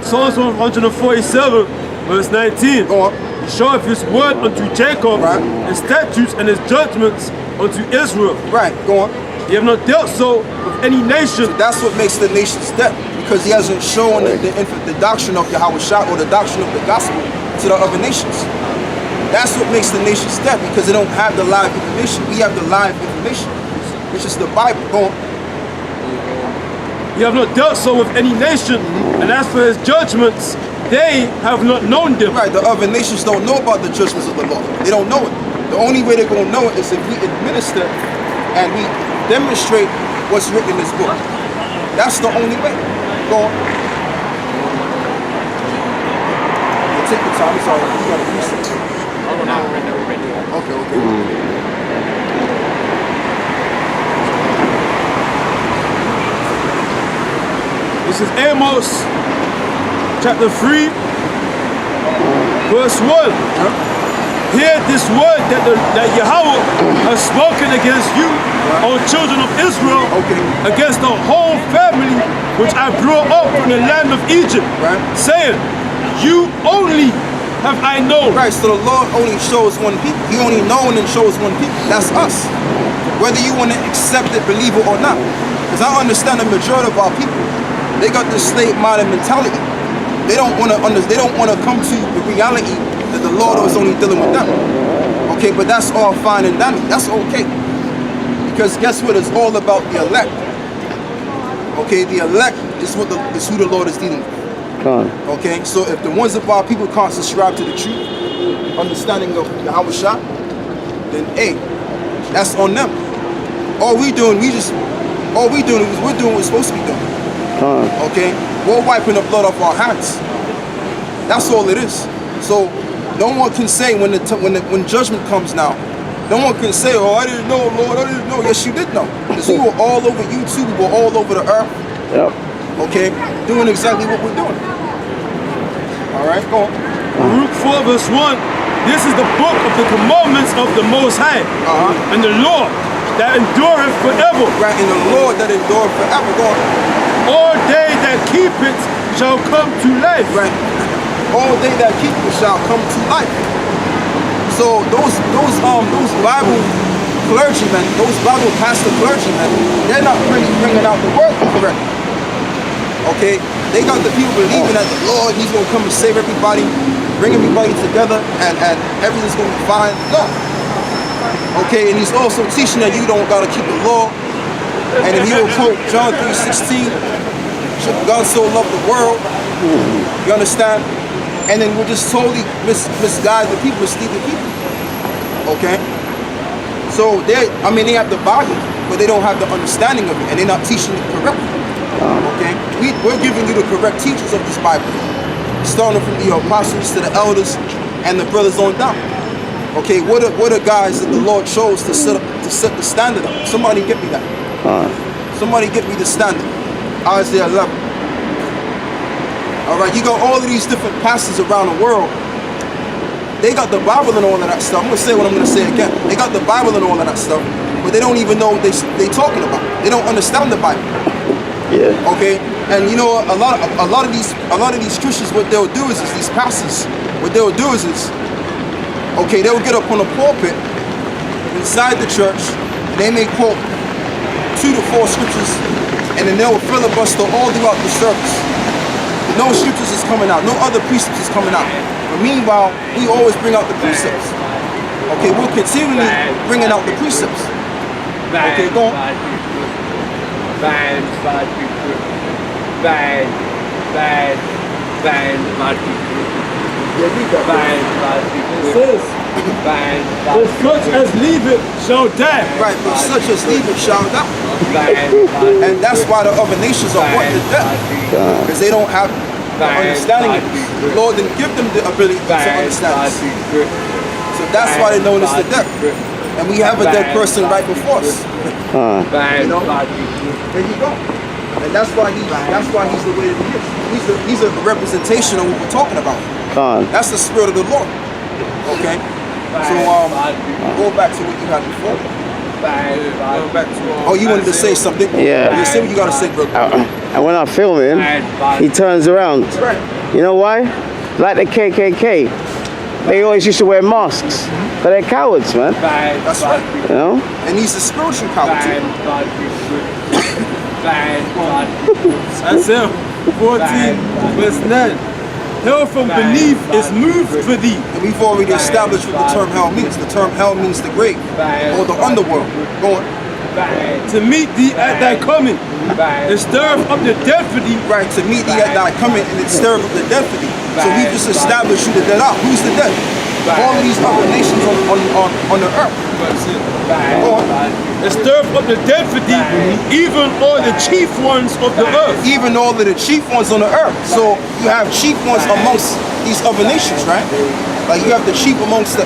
Psalms 147, verse 19. Go on. He showeth his word unto Jacob, Right. his statutes and his judgments unto Israel. Right, go on. He have not dealt so with any nation. So that's what makes the nations dead, because he hasn't shown the doctrine of Yahweh Shah or the doctrine of the gospel to the other nations. That's what makes the nations dead, because they don't have the live information. We have the live information, which is the Bible. Go on. He have not dealt so with any nation, and as for his judgments, they have not known them. Right, the other nations don't know about the judgments of the Lord. They don't know it. The only way they're going to know it is if we administer and we demonstrate what's written in this book. That's the only way. Go on. Take your time. It's all right. You got to research. Okay. This is Amos chapter 3, verse 1. Hear this word that Yahweh has spoken against you, O children of Israel, against the whole family which I brought up from the land of Egypt, saying, you only have I known. Right, so the Lord only shows one people. He only known and shows one people. That's us. Whether you want to accept it, believe it or not. Because I understand the majority of our people, they got this slave-minded mentality. They don't want to come to the reality that the Lord is only dealing with them. Okay, but that's all fine and dandy. That's okay. Because guess what? It's all about the elect. Okay, the elect is who the Lord is dealing with. Okay, so if the ones of our people can't subscribe to the truth, understanding of Yahweh Shah, then hey, that's on them. All we're doing is we're doing what we're supposed to be doing. Okay, we're wiping the blood off our hands. That's all it is. So no one can say when judgment comes now, no one can say, oh, I didn't know, Lord, I didn't know. Yes, you did know, because we were all over YouTube, we were all over the earth. Yep. Okay, doing exactly what we're doing. All right, go on. Baruch 4 verse 1. This is the book of the commandments of the Most High, and the law that endureth forever. Right, and the Lord that endureth forever. Go on. All they that keep it shall come to life. Right. All they that keep it shall come to life. So those Bible clergymen, those Bible pastor clergymen, they're not really bringing out the word correctly. Okay, they got the people believing that the Lord, He's gonna come and save everybody, bring everybody together, and everything's gonna be fine. No. Okay, and He's also teaching that you don't gotta keep the law. And then He will quote John 3:16, God so loved the world. You understand? And then we're just totally misguide the people, mislead the people. Okay? So they have the Bible, but they don't have the understanding of it, and they're not teaching it correctly. Okay? We're giving you the correct teachers of this Bible, starting from the apostles to the elders and the brothers on down. Okay, what are guys that the Lord chose to set the standard up? Somebody get me that. Somebody get me the standard. Isaiah 11. All right, you got all of these different pastors around the world. They got the Bible and all of that stuff. I'm gonna say what I'm gonna say again. They got the Bible and all of that stuff, but they don't even know what they talking about. They don't understand the Bible. Yeah. Okay, and you know a lot of these Christians, what they'll do is these pastors, what they'll do is okay, they'll get up on the pulpit inside the church, and they may quote 2 to 4 scriptures, and then they'll filibuster all throughout the service. No scriptures is coming out, no other precepts is coming out. But meanwhile, we always bring out the precepts. Okay, we're continually bringing out the precepts. Okay, go on. Bad people. Yeah, read that. Bad people. It says, for such as leave it shall die. Right, but such as leave it shall die. And that's why the other nations are put to death. Because they don't have the understanding of this. The Lord didn't give them the ability to understand this. So that's why they're known as the dead. And we have a dead person right before us. You know? There you go. And that's why he's the way that he is. He's a representation of what we're talking about. That's the spirit of the Lord. Okay? So go back to what you had before. Going back to, Oh, you wanted to say something? Yeah. You say what you gotta say, bro. And when I film him, he turns around. You know why? Like the KKK. They always used to wear masks. But they're cowards, man. That's right. You know? And he's a spiritual coward too. That's him. 14 verse 9. Hell from beneath is moved for thee. And we've already established what the term hell means. The term hell means the grave or the underworld. Go on. To meet thee at thy coming, and stir up the dead for thee. Right, to meet thee at thy coming and it stir up the dead for thee. So we just established you the dead out. Who's the dead? All of these other nations on the earth. Go on. And stir up the dead for thee, even all the chief ones of the earth. Even all of the chief ones on the earth. So you have chief ones amongst these other nations, right? Like you have the chief amongst the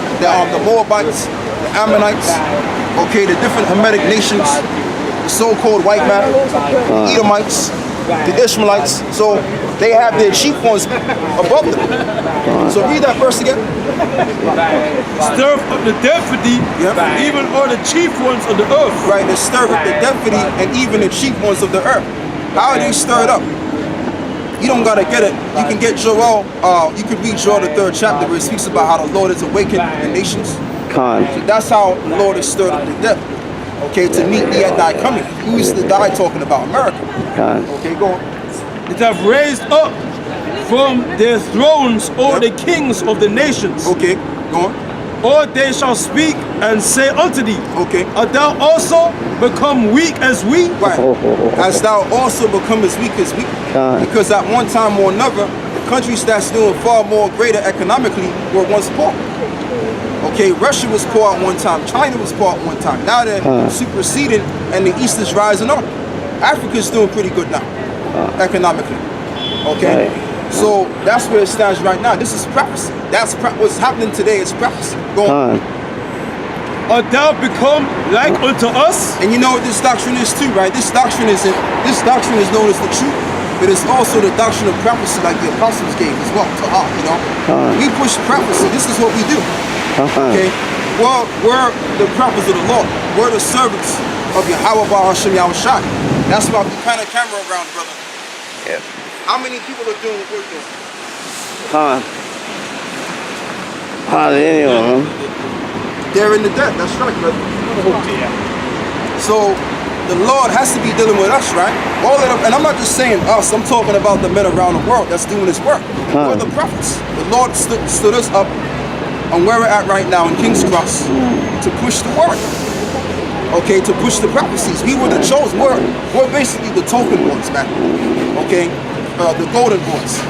Moabites, the Ammonites, okay, the different Hamitic nations, the so-called white man, the Edomites, the Ishmaelites. So they have their chief ones above them. So read that verse again. Stir up the dead for thee, even all the chief ones of the earth. Right, they stir up the dead for thee and even the chief ones of the earth. How are they stirred up? You don't gotta get it. You can get Joel, you can read Joel the 3rd chapter where it speaks about how the Lord is awakened the nations. Khan. So that's how the Lord is stirred up the dead. Okay, to meet thee at thy coming. Who is the die talking about? America. Khan. Okay, go on. It have raised up from their thrones all the kings of the nations. Okay, go on. Or they shall speak and say unto thee, Okay. art thou also become weak as we? Right. As thou also become as weak as we. Because at one time or another, the countries that's doing far more greater economically were once poor. Okay, Russia was poor at one time, China was poor at one time. Now they're superseding and the East is rising up. Africa's doing pretty good now, economically. Okay? So that's where it stands right now. This is prophecy. That's what's happening today is prophecy. Go on. Art thou become like unto us? And you know what this doctrine is too, right? This doctrine is known as the truth, but it's also the doctrine of prophecy like the apostles gave as well to us, you know? We push prophecy. This is what we do. Okay? Well, we're the prophets of the Lord. We're the servants of Yahweh Hashem Yahushai. That's why we pan a camera around, brother. Yeah. How many people are doing what we're doing? Hardly anyone, man. They're in the debt. That's right, brother. So the Lord has to be dealing with us, right? All of them, and I'm not just saying us. I'm talking about the men around the world that's doing His work. We're the prophets. The Lord stood us up on where we're at right now in King's Cross to push the word. Okay, to push the prophecies. We were the chosen. We're basically the token ones, man. Okay, the golden ones.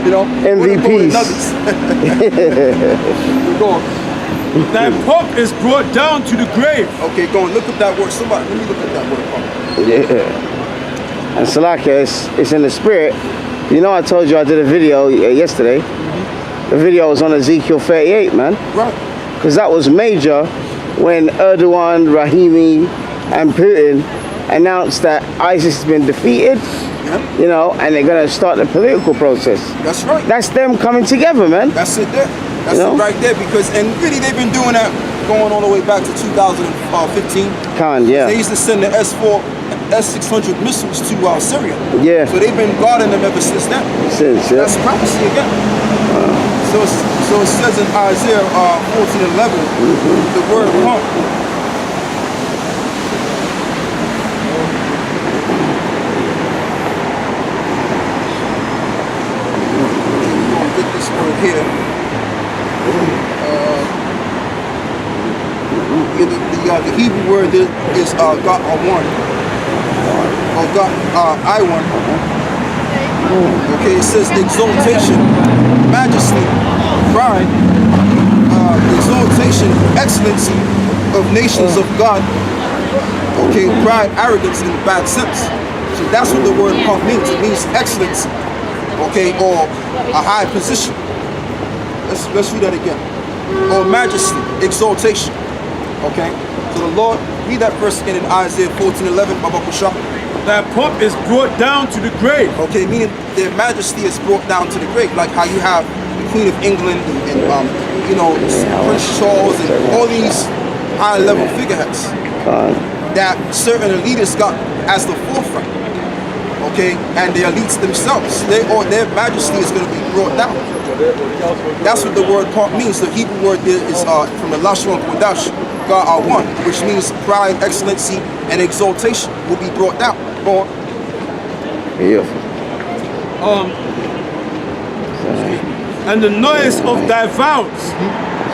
You know, MVPs. Go on. Thy pomp is brought down to the grave. Okay, go on. Look up that word. Somebody, let me look at that word. Yeah. And Salakia, it's in the spirit. You know, I told you I did a video yesterday. The video was on Ezekiel 38, man. Right. Because that was major when Erdogan, Rahimi, and Putin announced that ISIS has been defeated, you know, and they're going to start the political process. That's right. That's them coming together, man. That's it there. That's it right there. Because, and really, they've been doing that going all the way back to 2015. Yeah. They used to send the S-600 missiles to Syria. Yeah. So they've been guarding them ever since then. That's prophecy again. So it says in Isaiah 14:11, the word pump. Get this word here. The Hebrew word is God one, or God I one. Okay, it says exaltation, majesty, pride, exaltation, excellency of nations of God. Okay, pride, arrogance in a bad sense. So that's what the word pump means. It means excellence. Okay, or a high position. Let's read that again. Or majesty, exaltation. Okay, so the Lord, read that verse again in Isaiah 14:11. Baba Kusha. Thy pomp is brought down to the grave. Okay, meaning their majesty is brought down to the grave, like how you have the Queen of England and you know, Prince Charles and all these high-level figureheads that certain elitists got as the forefront. Okay, and the elites themselves, their majesty is going to be brought down. That's what the word part means. The Hebrew word there is from the Lashon Kodash, God are one, which means pride, excellency, and exaltation will be brought down. Go on. Beautiful. And the noise of thy vows,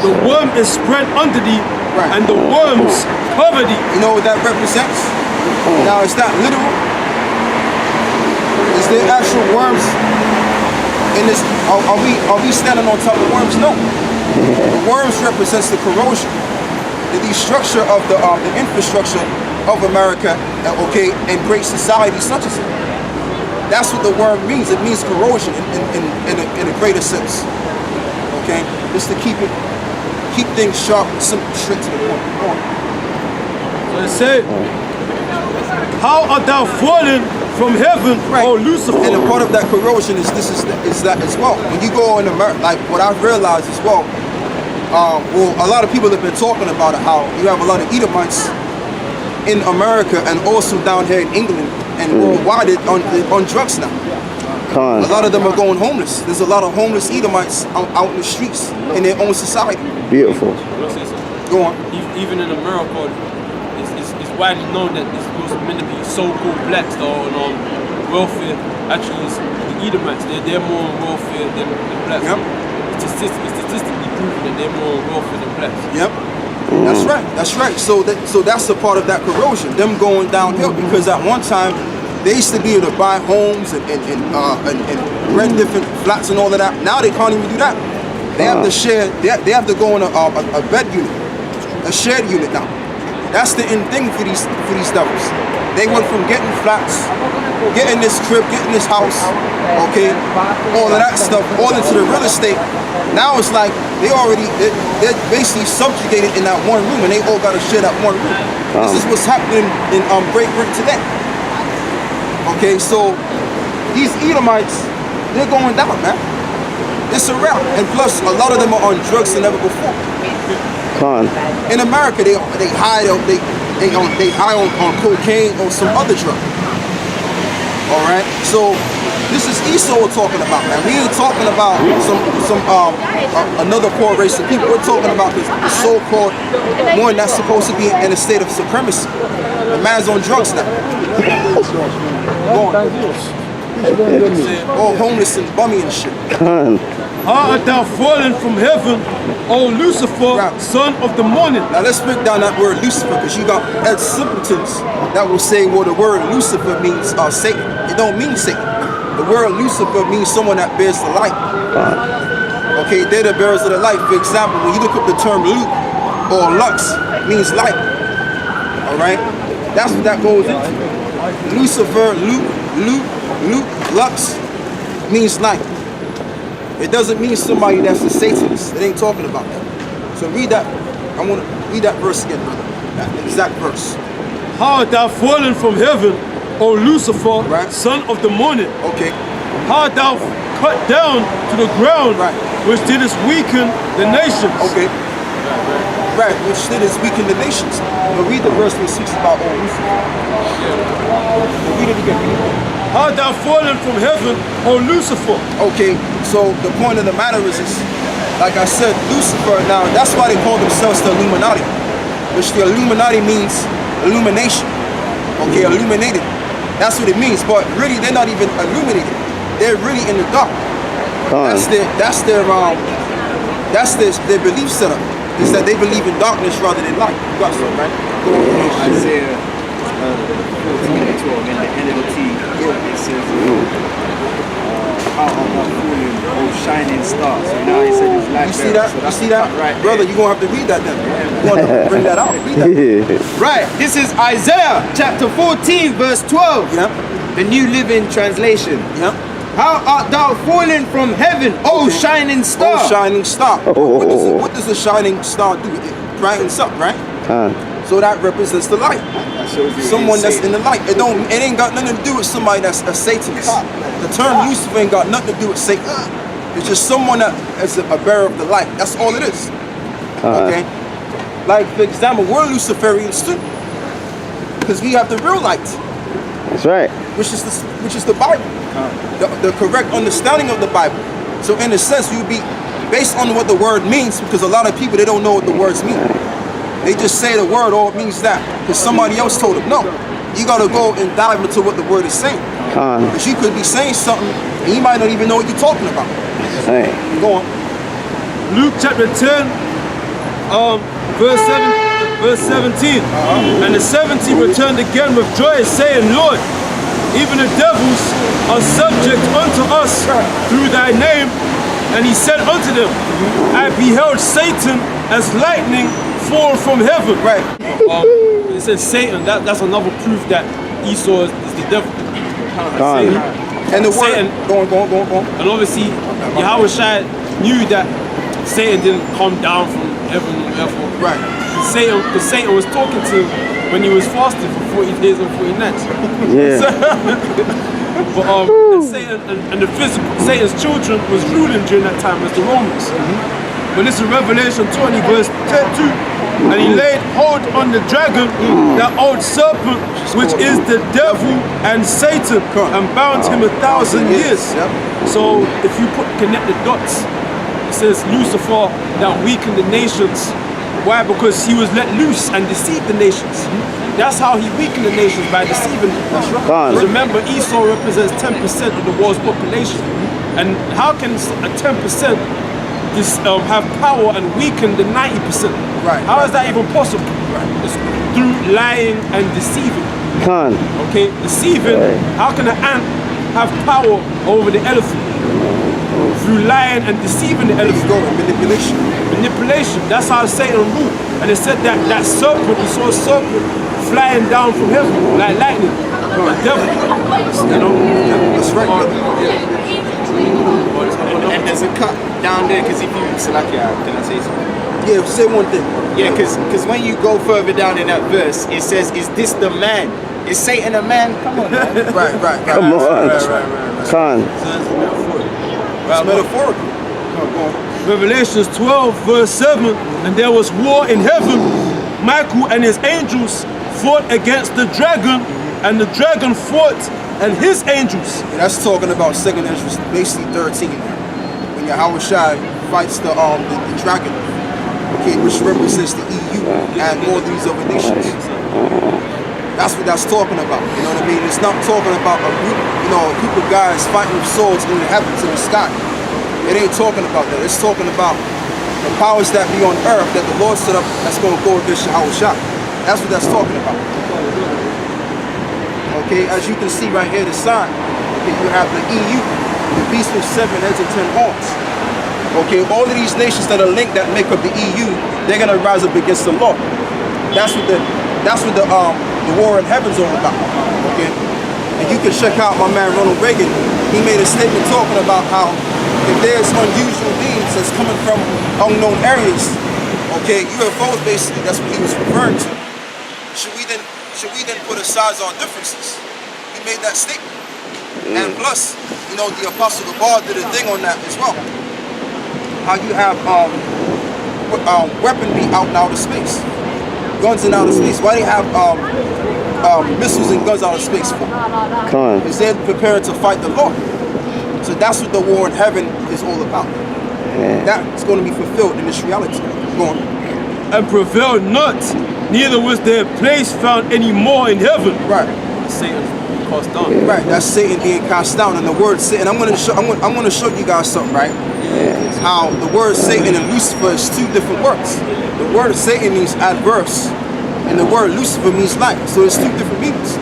the worm is spread under thee, Right. and the worms cover thee. You know what that represents? Now, is that literal? Is there actual worms in this? Are we standing on top of worms? No. The worms represents the corrosion, the destruction of the infrastructure of America, okay, and great societies such as it. That's what the worm means. It means corrosion in a greater sense. Okay, just to keep things sharp, simple, straight to the point. Go on. So it said, how art thou fallen from heaven, Right. O Lucifer? And a part of that corrosion is that as well. When you go in America, like what I've realized as well, well, a lot of people have been talking about it, how you have a lot of Edomites in America and also down here in England and worldwide on drugs now. A lot of them are going homeless. There's a lot of homeless Edomites out in the streets in their own society. Beautiful. Go on. Even in America, it's widely known that most many of these so-called blacks that are on welfare, actually it's the Edomites, they're more on welfare than the blacks. Yep. It's statistically proven that they're more on welfare than blacks. Yep. That's right. So that's a part of that corrosion, them going downhill, because at one time they used to be able to buy homes and rent different flats and all of that. Now they can't even do that. They have to share. They have to go in a bed unit, a shared unit now. That's the end thing for these devils. They went from getting flats, getting this crib, getting this house, okay, all of that stuff, all into the real estate. Now it's like they're basically subjugated in that one room, and they all got to share that one room. This is what's happening in Great Britain today. Okay, so these Edomites, they're going down, man. It's a wrap, and plus a lot of them are on drugs than ever before. In America, they high on cocaine or some other drug. All right, so this is Esau we're talking about, man. We ain't talking about another poor race of people. We're talking about the so-called one that's supposed to be in a state of supremacy. The man's on drugs now. All homeless and bummy and shit. How art thou fallen from heaven, O Lucifer, Right. son of the morning? Now let's break down that word Lucifer, because you got simpletons that will say, well, the word Lucifer means Satan. It don't mean Satan. The word Lucifer means someone that bears the light. Okay, they're the bearers of the light. For example, when you look up the term Luke or Lux, it means light. All right, that's what that goes into. Lucifer, Luke, Lux means light. It doesn't mean somebody that's a Satanist. It ain't talking about that. So read that. I want to read that verse again, brother. That exact verse. How art thou fallen from heaven, O Lucifer, Right. son of the morning? Okay. How art thou cut down to the ground, Right. which didst weaken the nations? Okay. Right, which did is weaken the nations. But read the verse that speaks about Lucifer. Read it again. How art thou fallen from heaven, O Lucifer? Okay, so the point of the matter is, like I said, Lucifer, now that's why they call themselves the Illuminati, which the Illuminati means illumination. Okay, illuminated. That's what it means, but really they're not even illuminated. They're really in the dark. That's their belief setup. Is that they believe in darkness rather than light. You got something, right? Go on. Isaiah 14:12 in the NLT, it says, how are not fooling, oh shining stars. So now he said it's light. You see that? So You that's see that? right Brother, you're going to have to read that then. You're going to bring that out. Read that. Right, this is Isaiah chapter 14 verse 12. Yeah. The New Living Translation. Yeah. How art thou fallen from heaven, O shining star? Oh, shining star. What does a shining star do? It brightens up, right? So that represents the light. Someone that's in the light. It ain't got nothing to do with somebody that's a Satanist. The term Lucifer ain't got nothing to do with Satan. It's just someone that is a bearer of the light. That's all it is. Okay? Like, for example, we're Luciferians too. Because we have the real light. That's right. Which is the Bible. The correct understanding of the Bible. So in a sense, you'd be based on what the word means, because a lot of people, they don't know what the words mean. They just say the word, oh, it means that, because somebody else told them. No, you got to go and dive into what the word is saying. Because you could be saying something, and you might not even know what you're talking about. Hey. Go on. Luke chapter 10, verse 17. And the 70 returned again with joy, saying, Lord, even the devils are subject unto us through thy name. And he said unto them, I beheld Satan as lightning fall from heaven. Right. It says Satan, that's another proof that Esau is the devil. Satan. And the word, Satan, go on. and obviously, Yahweh Shai knew that Satan didn't come down from heaven or whatever. Right. Because Satan was talking to him when he was fasting for 40 days and 40 nights. Yeah. But and Satan and the physical, Satan's children was ruling during that time as the Romans. But this is Revelation 20 verse 2. And he laid hold on the dragon, that old serpent, which is the devil and Satan, and bound him 1,000 years. So if you connect the dots, it says Lucifer that weakened the nations. Why? Because he was let loose and deceived the nations. That's how he weakened the nations, by deceiving them. Because remember, Esau represents 10% of the world's population. And how can a 10% have power and weaken the 90%? Right. How is that even possible? It's through lying and deceiving. Okay, deceiving. How can an ant have power over the elephant? Through lying and deceiving the elephant. Manipulation. That's how Satan ruled. And it said that that serpent, he saw a serpent flying down from heaven like lightning. The devil. You know? That's right. And there's a cut down there, because if you, Salakia, can I say something? Yeah, say one thing. Yeah, because when you go further down in that verse, it says, is this the man? Is Satan a man? Come on, man. Right. Come on. It's metaphorical. Go on. Revelations 12 verse 7. And there was war in heaven. Michael and his angels fought against the dragon, and the dragon fought and his angels. And that's talking about 2nd Ezra, basically 13. When Yahweh Shai fights the dragon, okay, which represents the EU and all these other nations. That's what that's talking about. You know what I mean? It's not talking about a group, a group of guys fighting with swords in the heavens, in the sky. It ain't talking about that. It's talking about the powers that be on earth that the Lord set up that's going to go against Yahweh Shai. That's what that's talking about. Okay, as you can see right here, the sign. Okay, you have the EU, the beast with 7 heads and 10 horns. Okay, all of these nations that are linked that make up the EU, they're gonna rise up against the Lord. That's what the war in heaven's all about. Okay, and you can check out my man Ronald Reagan. He made a statement talking about how if there's unusual beings that's coming from unknown areas, okay, UFOs basically, that's what he was referring to. Should we then put aside our differences? He made that statement. And plus, the Apostle of Bar did a thing on that as well. How you have weaponry out in outer space, guns in outer space. Why do you have missiles and guns out of space for? Because they're prepared to fight the Lord. So that's what the war in heaven is all about. That's going to be fulfilled in this reality. Go on. And prevailed not, neither was their place found any more in heaven. Right. Satan cast down. Right. That's Satan being cast down, and the word Satan. I'm going to show you guys something, right? How the word Satan and Lucifer is 2 different words. The word Satan means adverse, and the word Lucifer means light. So it's 2 different meanings.